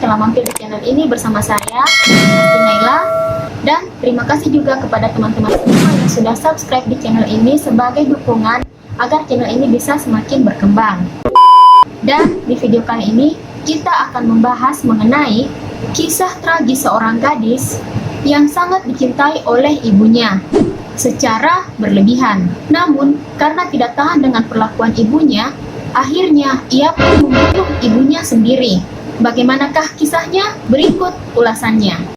telah mampir di channel ini bersama saya, Asti Naila. Dan terima kasih juga kepada teman-teman semua yang sudah subscribe di channel ini sebagai dukungan agar channel ini bisa semakin berkembang. Dan di video kali ini kita akan membahas mengenai kisah tragis seorang gadis yang sangat dicintai oleh ibunya secara berlebihan. Namun karena tidak tahan dengan perlakuan ibunya, akhirnya ia pun membunuh ibunya sendiri. Bagaimanakah kisahnya? Berikut ulasannya.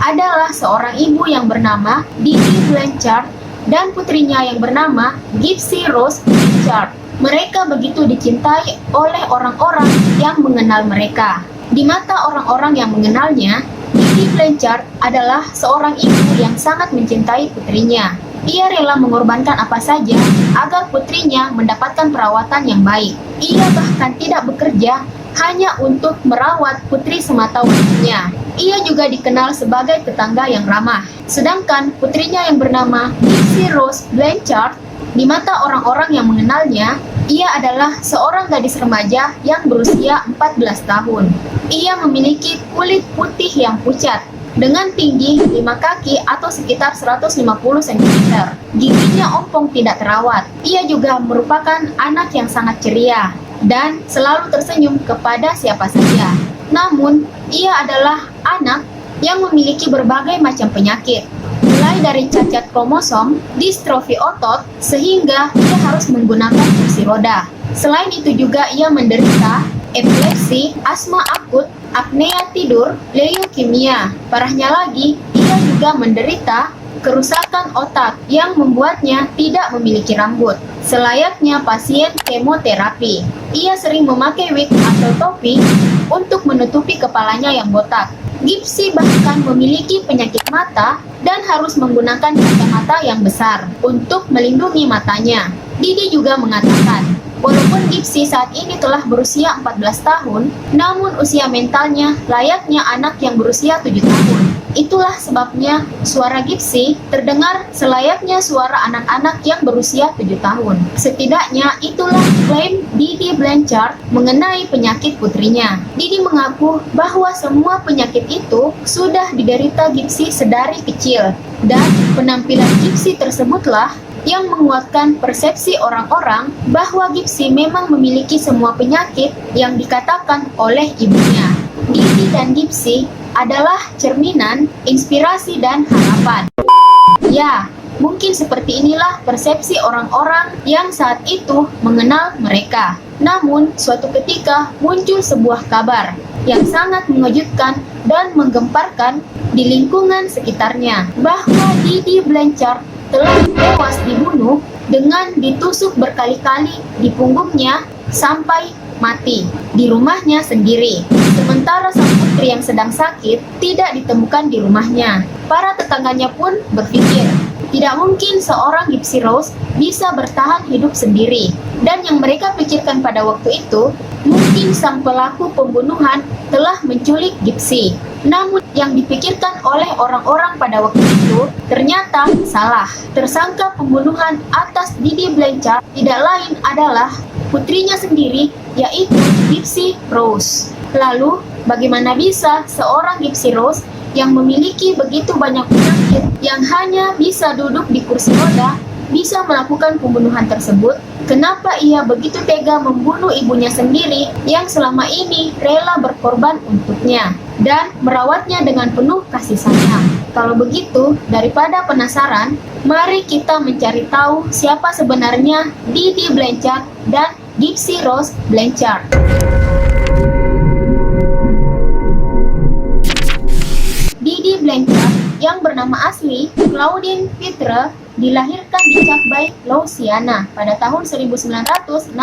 Adalah seorang ibu yang bernama Didi Blanchard dan putrinya yang bernama Gypsy Rose Blanchard. Mereka begitu dicintai oleh orang-orang yang mengenal mereka. Di mata orang-orang yang mengenalnya, Didi Blanchard adalah seorang ibu yang sangat mencintai putrinya. Ia rela mengorbankan apa saja agar putrinya mendapatkan perawatan yang baik. Ia bahkan tidak bekerja hanya untuk merawat putri semata-wayangnya. Ia juga dikenal sebagai tetangga yang ramah. Sedangkan putrinya yang bernama Gypsy Rose Blanchard, di mata orang-orang yang mengenalnya, ia adalah seorang gadis remaja yang berusia 14 tahun. Ia memiliki kulit putih yang pucat, dengan tinggi 5 kaki atau sekitar 150 cm. Giginya ompong tidak terawat. Ia juga merupakan anak yang sangat ceria dan selalu tersenyum kepada siapa saja. Namun, ia adalah anak yang memiliki berbagai macam penyakit, mulai dari cacat kromosom, distrofi otot, sehingga ia harus menggunakan kursi roda. Selain itu juga ia menderita epilepsi, asma akut, apnea tidur, leukemia. Parahnya lagi, ia juga menderita kerusakan otak yang membuatnya tidak memiliki rambut, selayaknya pasien kemoterapi. Ia sering memakai wig atau topi untuk menutupi kepalanya yang botak. Gypsy bahkan memiliki penyakit mata dan harus menggunakan kacamata yang besar untuk melindungi matanya. Didi juga mengatakan, walaupun Gypsy saat ini telah berusia 14 tahun, namun usia mentalnya layaknya anak yang berusia 7 tahun. Itulah sebabnya suara Gypsy terdengar selayaknya suara anak-anak yang berusia 7 tahun. Setidaknya itulah klaim Didi Blanchard mengenai penyakit putrinya. Didi mengaku bahwa semua penyakit itu sudah diderita Gypsy sedari kecil, dan penampilan Gypsy tersebutlah yang menguatkan persepsi orang-orang bahwa Gypsy memang memiliki semua penyakit yang dikatakan oleh ibunya. Didi dan Gypsy adalah cerminan, inspirasi, dan harapan. Ya, mungkin seperti inilah persepsi orang-orang yang saat itu mengenal mereka. Namun, suatu ketika muncul sebuah kabar yang sangat mengejutkan dan menggemparkan di lingkungan sekitarnya, bahwa Didi Blanchard telah tewas dibunuh dengan ditusuk berkali-kali di punggungnya sampai mati di rumahnya sendiri. Sementara sang putri yang sedang sakit tidak ditemukan di rumahnya. Para tetangganya pun berpikir, tidak mungkin seorang Gypsy Rose bisa bertahan hidup sendiri. Dan yang mereka pikirkan pada waktu itu, mungkin sang pelaku pembunuhan telah menculik Gypsy. Namun yang dipikirkan oleh orang-orang pada waktu itu ternyata salah. Tersangka pembunuhan atas Didi Blanchard tidak lain adalah putrinya sendiri, yaitu Gypsy Rose. Lalu, bagaimana bisa seorang Gypsy Rose yang memiliki begitu banyak penyakit, yang hanya bisa duduk di kursi roda, bisa melakukan pembunuhan tersebut? Kenapa ia begitu tega membunuh ibunya sendiri yang selama ini rela berkorban untuknya dan merawatnya dengan penuh kasih sayang? Kalau begitu, daripada penasaran, mari kita mencari tahu siapa sebenarnya Didi Blanchard dan Gypsy Rose Blanchard. Didi Blanchard yang bernama asli Claudine Pitre dilahirkan di Chackbay, Louisiana pada tahun 1967.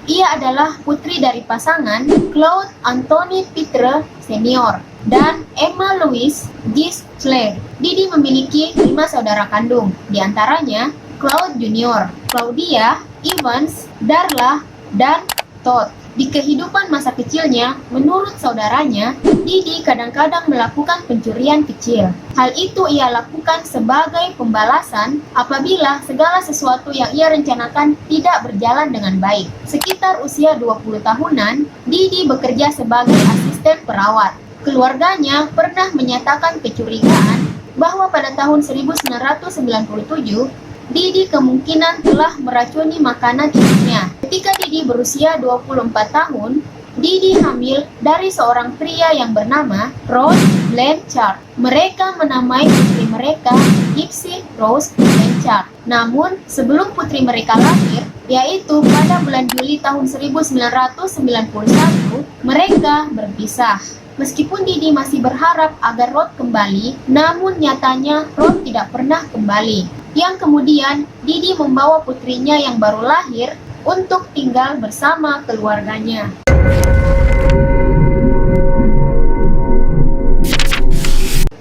Ia adalah putri dari pasangan Claude Anthony Pitre Senior dan Emma Louise Gisclair. Didi memiliki 5 saudara kandung, diantaranya Claude Junior, Claudia, Evans, Darla, dan Todd. Di kehidupan masa kecilnya, menurut saudaranya, Didi kadang-kadang melakukan pencurian kecil. Hal itu ia lakukan sebagai pembalasan apabila segala sesuatu yang ia rencanakan tidak berjalan dengan baik. Sekitar usia 20 tahunan, Didi bekerja sebagai asisten perawat. Keluarganya pernah menyatakan kecurigaan bahwa pada tahun 1997, Didi kemungkinan telah meracuni makanan ibunya. Ketika Didi berusia 24 tahun, Didi hamil dari seorang pria yang bernama Rose Blanchard. Mereka menamai putri mereka Gypsy Rose Blanchard. Namun, sebelum putri mereka lahir, yaitu pada bulan Juli tahun 1991, mereka berpisah. Meskipun Didi masih berharap agar Rod kembali, namun nyatanya Rod tidak pernah kembali. Yang kemudian, Didi membawa putrinya yang baru lahir untuk tinggal bersama keluarganya.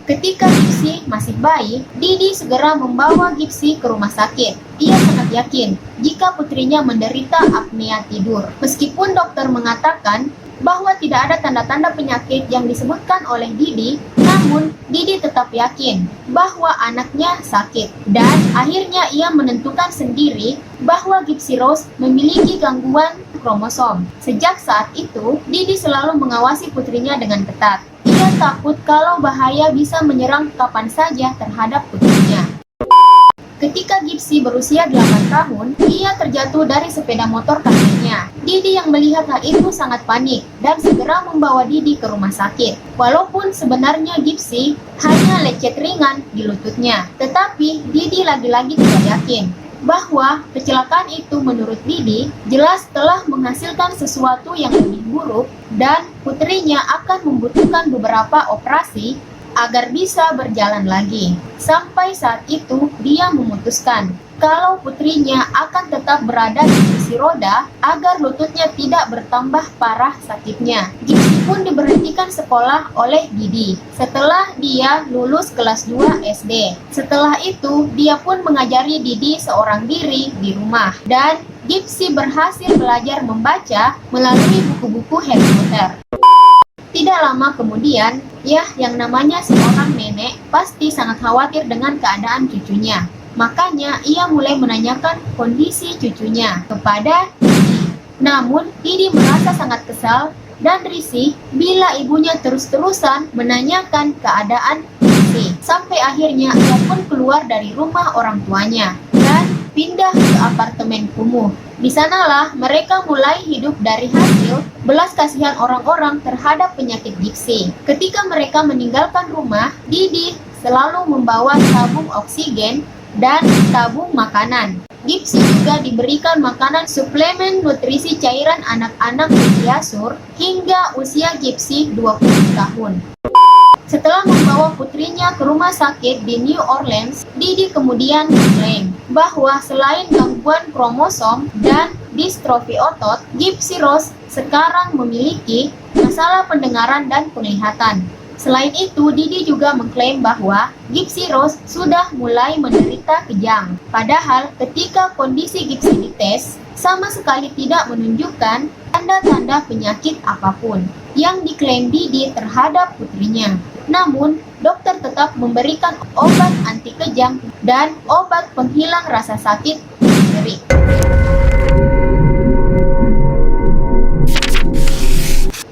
Ketika Gypsy masih bayi, Didi segera membawa Gypsy ke rumah sakit. Ia sangat yakin jika putrinya menderita apnea tidur. Meskipun dokter mengatakan bahwa tidak ada tanda-tanda penyakit yang disebutkan oleh Didi, namun Didi tetap yakin bahwa anaknya sakit. Dan akhirnya ia menentukan sendiri bahwa Gypsy Rose memiliki gangguan kromosom. Sejak saat itu, Didi selalu mengawasi putrinya dengan ketat. Ia takut kalau bahaya bisa menyerang kapan saja terhadap putrinya. Ketika Gypsy berusia 8 tahun, ia terjatuh dari sepeda motor kakeknya. Didi yang melihat hal itu sangat panik dan segera membawa Didi ke rumah sakit. Walaupun sebenarnya Gypsy hanya lecet ringan di lututnya, tetapi Didi lagi-lagi tidak yakin bahwa kecelakaan itu menurut Didi jelas telah menghasilkan sesuatu yang lebih buruk dan putrinya akan membutuhkan beberapa operasi agar bisa berjalan lagi. Sampai saat itu, dia memutuskan kalau putrinya akan tetap berada di kursi roda agar lututnya tidak bertambah parah sakitnya. Gypsy pun diberhentikan sekolah oleh Didi setelah dia lulus kelas 2 SD. Setelah itu, dia pun mengajari Didi seorang diri di rumah. Dan Gypsy berhasil belajar membaca melalui buku-buku Harry Potter. Tidak lama kemudian, yang namanya seorang nenek pasti sangat khawatir dengan keadaan cucunya. Makanya ia mulai menanyakan kondisi cucunya kepada Didi. Namun, Didi merasa sangat kesal dan risih bila ibunya terus-terusan menanyakan keadaan Gypsy. Sampai akhirnya ia pun keluar dari rumah orang tuanya dan pindah ke apartemen kumuh. Di sanalah mereka mulai hidup dari hasil belas kasihan orang-orang terhadap penyakit Gypsy. Ketika mereka meninggalkan rumah, Didi selalu membawa tabung oksigen dan tabung makanan. Gypsy juga diberikan makanan suplemen nutrisi cairan anak-anak pediasur hingga usia Gypsy 20 tahun. Setelah membawa putrinya ke rumah sakit di New Orleans, Didi kemudian mengklaim bahwa selain gangguan kromosom dan distrofi otot, Gypsy Rose sekarang memiliki masalah pendengaran dan penglihatan. Selain itu, Didi juga mengklaim bahwa Gypsy Rose sudah mulai menderita kejang. Padahal ketika kondisi Gypsy dites, sama sekali tidak menunjukkan tanda-tanda penyakit apapun yang diklaim Didi terhadap putrinya. Namun, dokter tetap memberikan obat anti kejang dan obat penghilang rasa sakit nyeri.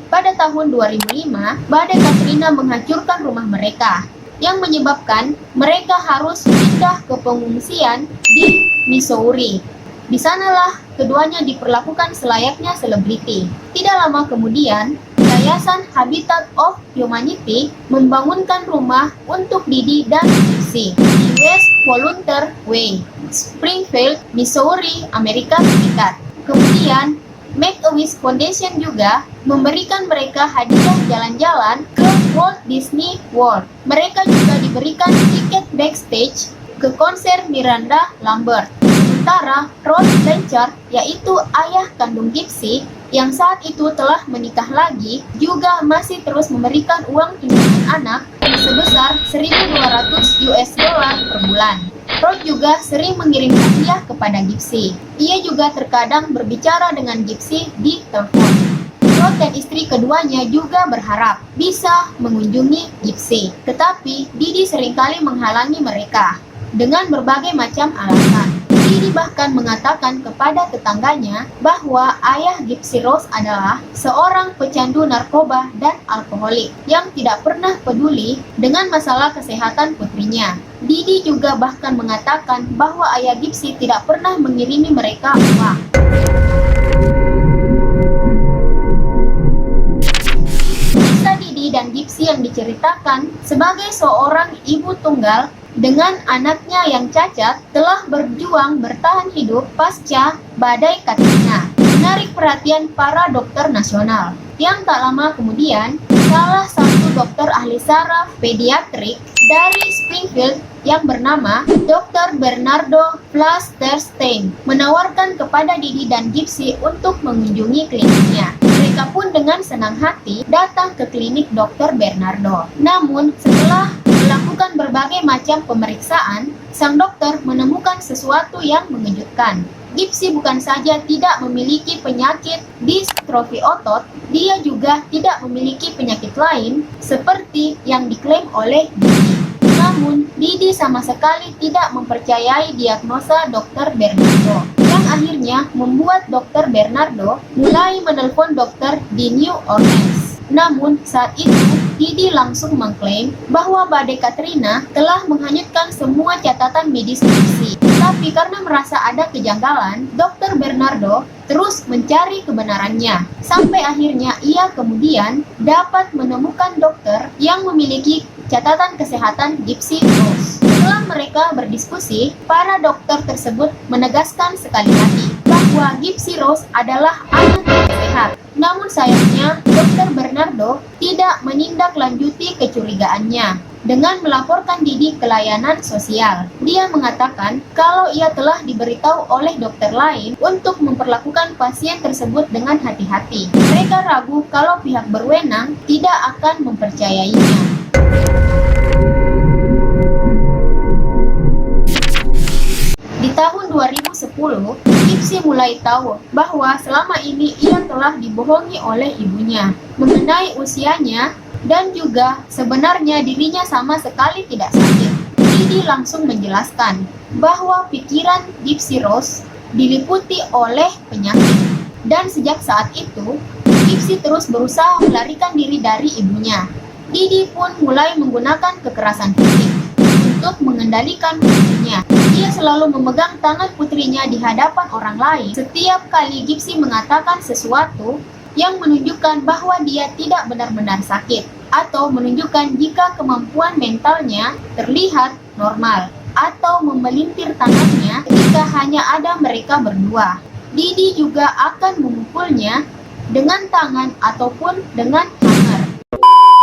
Pada tahun 2005, badai Katrina menghancurkan rumah mereka, yang menyebabkan mereka harus pindah ke pengungsian di Missouri. Di sanalah keduanya diperlakukan selayaknya selebriti. Tidak lama kemudian, Yayasan Habitat of Humanity membangunkan rumah untuk Didi dan Gypsy di West Volunteer Way, Springfield, Missouri, Amerika Serikat. Kemudian, Make-A-Wish Foundation juga memberikan mereka hadiah jalan-jalan ke Walt Disney World. Mereka juga diberikan tiket backstage ke konser Miranda Lambert. Sementara Rose Blanchard, yaitu ayah kandung Gypsy, yang saat itu telah menikah lagi, juga masih terus memberikan uang tunjangan anak sebesar $1.200 per bulan. Rose juga sering mengirim hadiah kepada Gypsy. Ia juga terkadang berbicara dengan Gypsy di telepon. Rose dan istri keduanya juga berharap bisa mengunjungi Gypsy, tetapi Didi seringkali menghalangi mereka dengan berbagai macam alasan. Didi bahkan mengatakan kepada tetangganya bahwa ayah Gypsy Rose adalah seorang pecandu narkoba dan alkoholik yang tidak pernah peduli dengan masalah kesehatan putrinya. Didi juga bahkan mengatakan bahwa ayah Gypsy tidak pernah mengirimi mereka uang. Kisah Didi dan Gypsy yang diceritakan sebagai seorang ibu tunggal dengan anaknya yang cacat telah berjuang bertahan hidup pasca badai Katrina, menarik perhatian para dokter nasional. Yang tak lama kemudian, salah satu dokter ahli saraf pediatrik dari Springfield yang bernama Dr. Bernardo Flasterstein menawarkan kepada Didi dan Gypsy untuk mengunjungi kliniknya. Mereka pun dengan senang hati datang ke klinik Dr. Bernardo. Namun, setelah melakukan berbagai macam pemeriksaan, sang dokter menemukan sesuatu yang mengejutkan. Gypsy bukan saja tidak memiliki penyakit distrofi otot, dia juga tidak memiliki penyakit lain seperti yang diklaim oleh Didi. Namun, Didi sama sekali tidak mempercayai diagnosa Dr. Bernardo, yang akhirnya membuat Dr. Bernardo mulai menelpon dokter di New Orleans. Namun, saat itu, Didi langsung mengklaim bahwa badai Katrina telah menghanyutkan semua catatan medis Gypsy. Tapi karena merasa ada kejanggalan, Dr. Bernardo terus mencari kebenarannya. Sampai akhirnya ia kemudian dapat menemukan dokter yang memiliki catatan kesehatan Gypsy Rose. Setelah mereka berdiskusi, para dokter tersebut menegaskan sekali lagi bahwa Gypsy Rose adalah anak yang sehat. Namun sayangnya, Dr. Bernardo tidak menindaklanjuti kecurigaannya dengan melaporkan Didi ke layanan sosial. Dia mengatakan kalau ia telah diberitahu oleh dokter lain untuk memperlakukan pasien tersebut dengan hati-hati. Mereka ragu kalau pihak berwenang tidak akan mempercayainya. Di tahun 2010, Gypsy mulai tahu bahwa selama ini ia telah dibohongi oleh ibunya mengenai usianya dan juga sebenarnya dirinya sama sekali tidak sakit. Didi langsung menjelaskan bahwa pikiran Gypsy Rose diliputi oleh penyakit. Dan sejak saat itu, Gypsy terus berusaha melarikan diri dari ibunya. Didi pun mulai menggunakan kekerasan fisik untuk mengendalikan putrinya. Dia selalu memegang tangan putrinya di hadapan orang lain. Setiap kali Gypsy mengatakan sesuatu yang menunjukkan bahwa dia tidak benar-benar sakit atau menunjukkan jika kemampuan mentalnya terlihat normal atau memelintir tangannya ketika hanya ada mereka berdua. Didi juga akan memukulnya dengan tangan ataupun dengan hammer.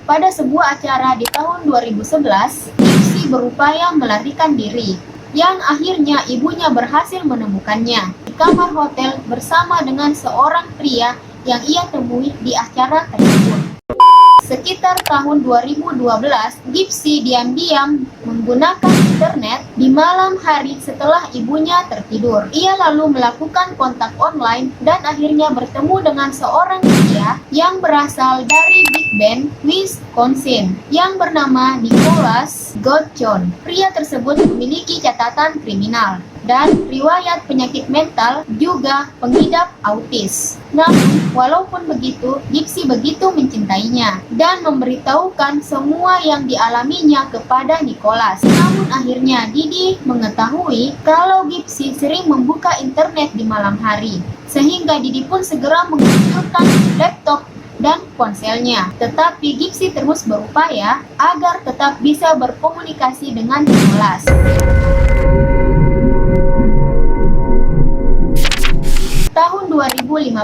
Pada sebuah acara di tahun 2011, Gypsy berupaya melarikan diri, yang akhirnya ibunya berhasil menemukannya di kamar hotel bersama dengan seorang pria yang ia temui di acara tersebut. Sekitar tahun 2012, Gypsy diam-diam menggunakan internet di malam hari setelah ibunya tertidur. Ia lalu melakukan kontak online dan akhirnya bertemu dengan seorang pria yang berasal dari Big Bend, Wisconsin, yang bernama Nicholas Godchon. Pria tersebut memiliki catatan kriminal dan riwayat penyakit mental, juga pengidap autis. Namun, walaupun begitu, Gypsy begitu mencintainya dan memberitahukan semua yang dialaminya kepada Nicholas. Namun akhirnya Didi mengetahui kalau Gypsy sering membuka internet di malam hari, sehingga Didi pun segera menghancurkan laptop dan ponselnya. Tetapi Gypsy terus berupaya agar tetap bisa berkomunikasi dengan Nicholas. Tahun 2015,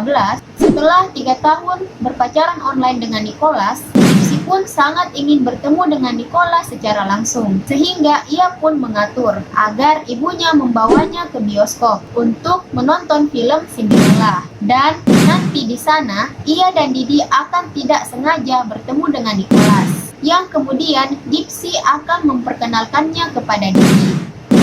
setelah 3 tahun berpacaran online dengan Nicholas, Gypsy pun sangat ingin bertemu dengan Nicholas secara langsung, sehingga ia pun mengatur agar ibunya membawanya ke bioskop untuk menonton film Cinderella. Dan nanti di sana, ia dan Didi akan tidak sengaja bertemu dengan Nicholas, yang kemudian Gypsy akan memperkenalkannya kepada Didi.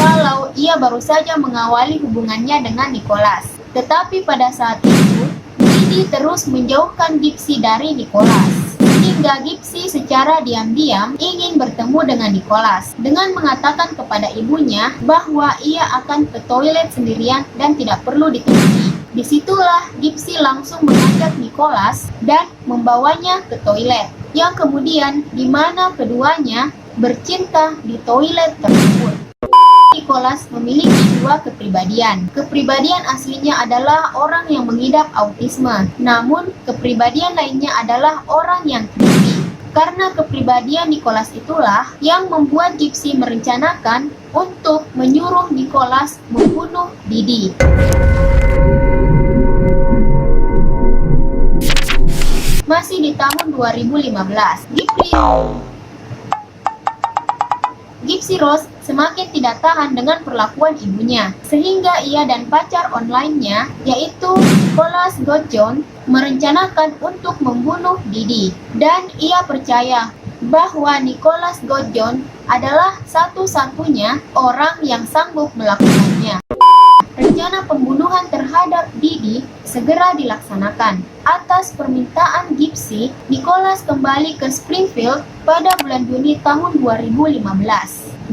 kalau ia baru saja mengawali hubungannya dengan Nicholas. Tetapi pada saat itu, Didi terus menjauhkan Gypsy dari Nicholas. Hingga Gypsy secara diam-diam ingin bertemu dengan Nicholas dengan mengatakan kepada ibunya bahwa ia akan ke toilet sendirian dan tidak perlu ditemani. Disitulah Gypsy langsung mengajak Nicholas dan membawanya ke toilet, yang kemudian di mana keduanya bercinta di toilet tersebut. Nicholas memiliki dua kepribadian. Kepribadian aslinya adalah orang yang mengidap autisme, namun kepribadian lainnya adalah orang yang creepy. Karena kepribadian Nicholas itulah yang membuat Gypsy merencanakan untuk menyuruh Nicholas membunuh Didi. Masih di tahun 2015, Gypsy Rose semakin tidak tahan dengan perlakuan ibunya, sehingga ia dan pacar online-nya, yaitu Nicholas Godjon, merencanakan untuk membunuh Didi. Dan ia percaya bahwa Nicholas Godjon adalah satu-satunya orang yang sanggup melakukannya. Rencana pembunuhan terhadap Didi segera dilaksanakan. Atas permintaan Gypsy, Nicholas kembali ke Springfield pada bulan Juni tahun 2015.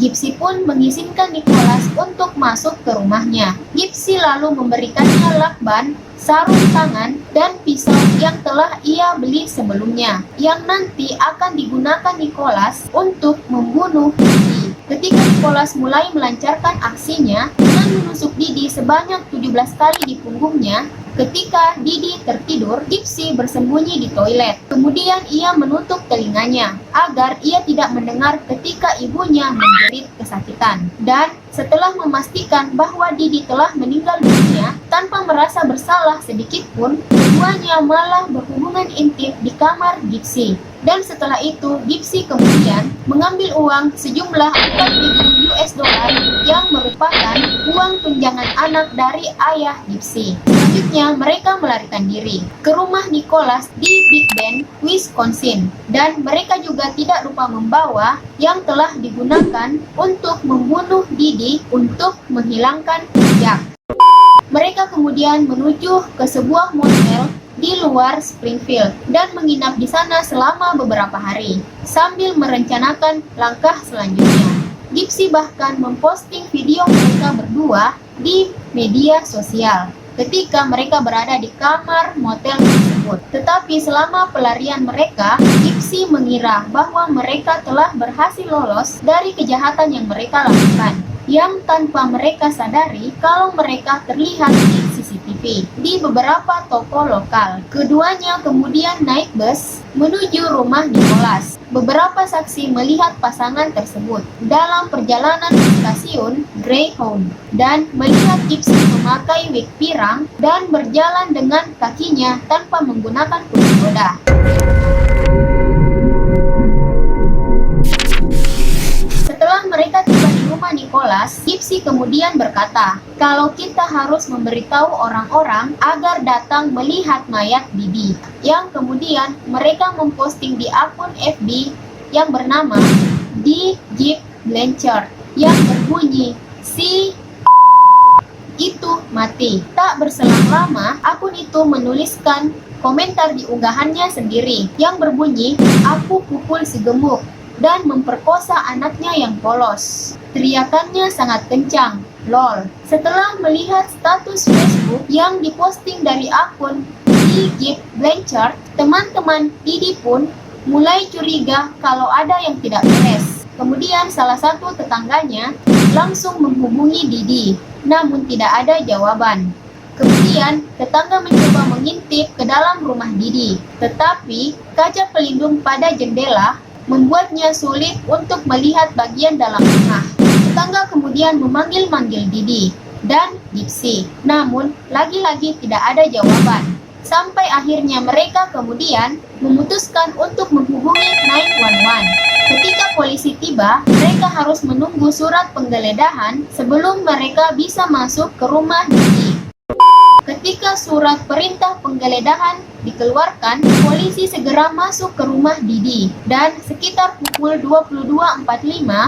Gypsy pun mengizinkan Nicholas untuk masuk ke rumahnya. Gypsy lalu memberikannya lakban, sarung tangan, dan pisau yang telah ia beli sebelumnya, yang nanti akan digunakan Nicholas untuk membunuh Didi. Ketika Nicholas mulai melancarkan aksinya dengan menusuk Didi sebanyak 17 kali di punggungnya, ketika Didi tertidur, Gypsy bersembunyi di toilet. Kemudian ia menutup telinganya agar ia tidak mendengar ketika ibunya menjerit kesakitan. Dan setelah memastikan bahwa Didi telah meninggal dunia tanpa merasa bersalah sedikit pun, keduanya malah berhubungan intim di kamar Gypsy. Dan setelah itu, Gypsy kemudian mengambil uang sejumlah 4.000 US dollar yang merupakan uang tunjangan anak dari ayah Gypsy. Selanjutnya, mereka melarikan diri ke rumah Nicholas di Big Bend, Wisconsin. Dan mereka juga tidak lupa membawa yang telah digunakan untuk membunuh Didi untuk menghilangkan jejak. Mereka kemudian menuju ke sebuah motel di luar Springfield dan menginap di sana selama beberapa hari sambil merencanakan langkah selanjutnya. Gypsy bahkan memposting video mereka berdua di media sosial ketika mereka berada di kamar motel tersebut. Tetapi selama pelarian mereka, Gypsy mengira bahwa mereka telah berhasil lolos dari kejahatan yang mereka lakukan, yang tanpa mereka sadari kalau mereka terlihat di CCTV di beberapa toko lokal. Keduanya kemudian naik bus menuju rumah Nicholas. Beberapa saksi melihat pasangan tersebut dalam perjalanan ke stasiun Greyhound dan melihat Gypsy memakai wig pirang dan berjalan dengan kakinya tanpa menggunakan kursi roda. Setelah mereka tiba di rumah Nicholas, Gypsy kemudian berkata, kalau kita harus memberitahu orang-orang agar datang melihat mayat Didi. Yang kemudian mereka memposting di akun FB yang bernama The Jeep Blanchard yang berbunyi, si itu mati. Tak berselang lama, akun itu menuliskan komentar di unggahannya sendiri yang berbunyi, aku pukul si gemuk dan memperkosa anaknya yang polos. Teriakannya sangat kencang, lol. Setelah melihat status Facebook yang diposting dari akun The Jeep Blanchard, teman-teman Didi pun mulai curiga kalau ada yang tidak beres. Kemudian salah satu tetangganya langsung menghubungi Didi, namun tidak ada jawaban. Kemudian tetangga mencoba mengintip ke dalam rumah Didi, tetapi kaca pelindung pada jendela membuatnya sulit untuk melihat bagian dalam rumah. Tetangga kemudian memanggil-manggil Didi dan Gypsy, namun lagi-lagi tidak ada jawaban. Sampai akhirnya mereka kemudian memutuskan untuk menghubungi 911. Ketika polisi tiba, mereka harus menunggu surat penggeledahan sebelum mereka bisa masuk ke rumah Didi. Ketika surat perintah penggeledahan dikeluarkan, polisi segera masuk ke rumah Didi dan sekitar pukul 22.45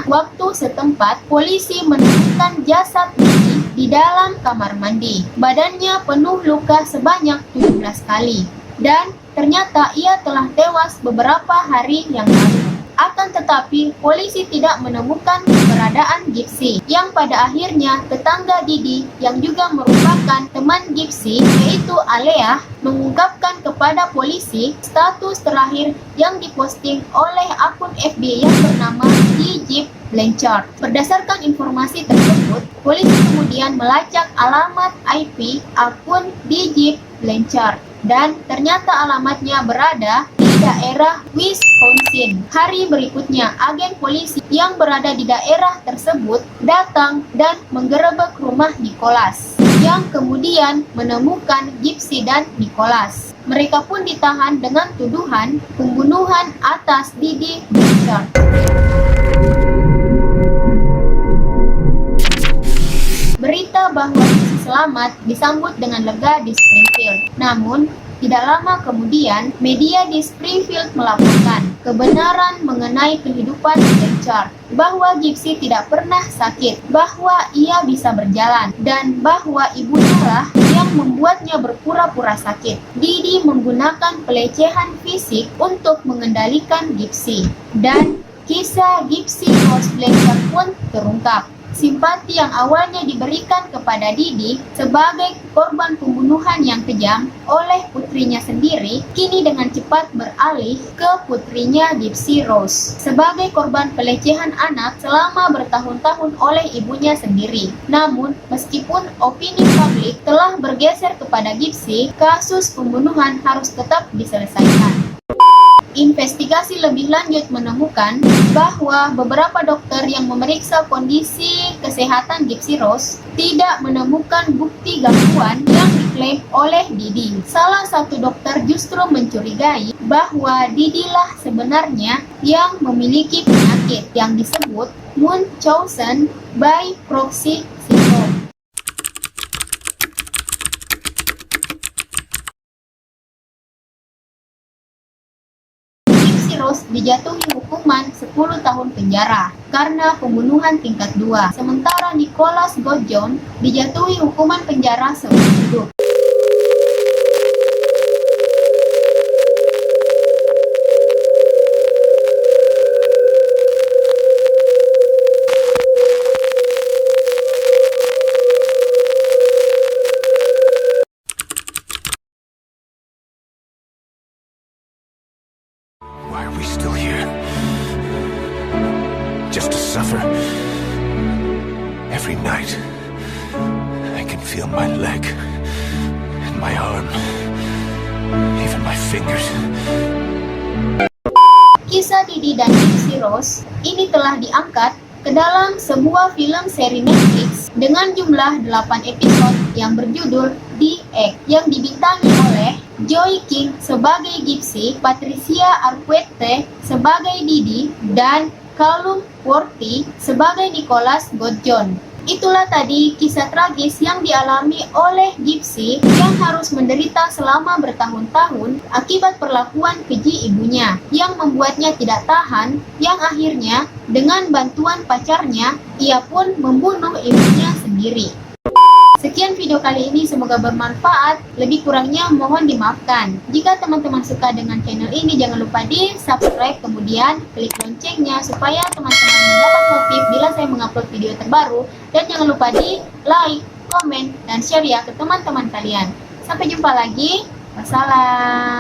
waktu setempat, polisi menemukan menemukan jasad Didi di dalam kamar mandi. Badannya penuh luka sebanyak 17 kali. Dan ternyata ia telah tewas beberapa hari yang lalu. Akan tetapi, polisi tidak menemukan keberadaan Gypsy, yang pada akhirnya tetangga Didi yang juga merupakan teman Gypsy, yaitu Alea, mengungkapkan kepada polisi status terakhir yang diposting oleh akun FB yang bernama DJip Blanchard. Berdasarkan informasi tersebut, polisi kemudian melacak alamat IP akun DJip Blanchard, dan ternyata alamatnya berada di daerah Wisconsin. Hari berikutnya, agen polisi yang berada di daerah tersebut datang dan menggerebek rumah Nicholas, yang kemudian menemukan Gypsy dan Nicholas. Mereka pun ditahan dengan tuduhan pembunuhan atas Didi Blanchard. Berita bahwa Gypsy selamat disambut dengan lega di Springfield. Namun, tidak lama kemudian, media di Springfield melaporkan kebenaran mengenai kehidupan Blanchard, bahwa Gypsy tidak pernah sakit, bahwa ia bisa berjalan, dan bahwa ibunya lah yang membuatnya berpura-pura sakit. Didi menggunakan pelecehan fisik untuk mengendalikan Gypsy, dan kisah Gypsy Rose Blanchard pun terungkap. Simpati yang awalnya diberikan kepada Didi sebagai korban pembunuhan yang kejam oleh putrinya sendiri, kini dengan cepat beralih ke putrinya Gypsy Rose sebagai korban pelecehan anak selama bertahun-tahun oleh ibunya sendiri. Namun, meskipun opini publik telah bergeser kepada Gypsy, kasus pembunuhan harus tetap diselesaikan. Investigasi lebih lanjut menemukan bahwa beberapa dokter yang memeriksa kondisi kesehatan Gypsy Rose tidak menemukan bukti gangguan yang diklaim oleh Didi. Salah satu dokter justru mencurigai bahwa Didi lah sebenarnya yang memiliki penyakit yang disebut Munchausen by proxy syndrome. Rose dijatuhi hukuman 10 tahun penjara karena pembunuhan tingkat 2, sementara Nicholas Gordjon dijatuhi hukuman penjara seumur hidup. Why are we still here? Just to suffer? Every night, I can feel my leg, and my arm, even my fingers. Kisah Didi dan Gypsy Rose ini telah diangkat ke dalam sebuah film seri Netflix dengan jumlah 8 episode yang berjudul The Egg, yang dibintangi oleh Joey King sebagai Gypsy, Patricia Arquette sebagai Didi, dan Callum Worthy sebagai Nicholas Gordjon. Itulah tadi kisah tragis yang dialami oleh Gypsy yang harus menderita selama bertahun-tahun akibat perlakuan keji ibunya yang membuatnya tidak tahan, yang akhirnya dengan bantuan pacarnya ia pun membunuh ibunya sendiri. Sekian video kali ini, semoga bermanfaat. Lebih kurangnya mohon dimaafkan. Jika teman-teman suka dengan channel ini, jangan lupa di subscribe, kemudian klik loncengnya supaya teman-teman mendapat notif bila saya mengupload video terbaru. Dan jangan lupa di like, komen, dan share ya ke teman-teman kalian. Sampai jumpa lagi. Wassalam.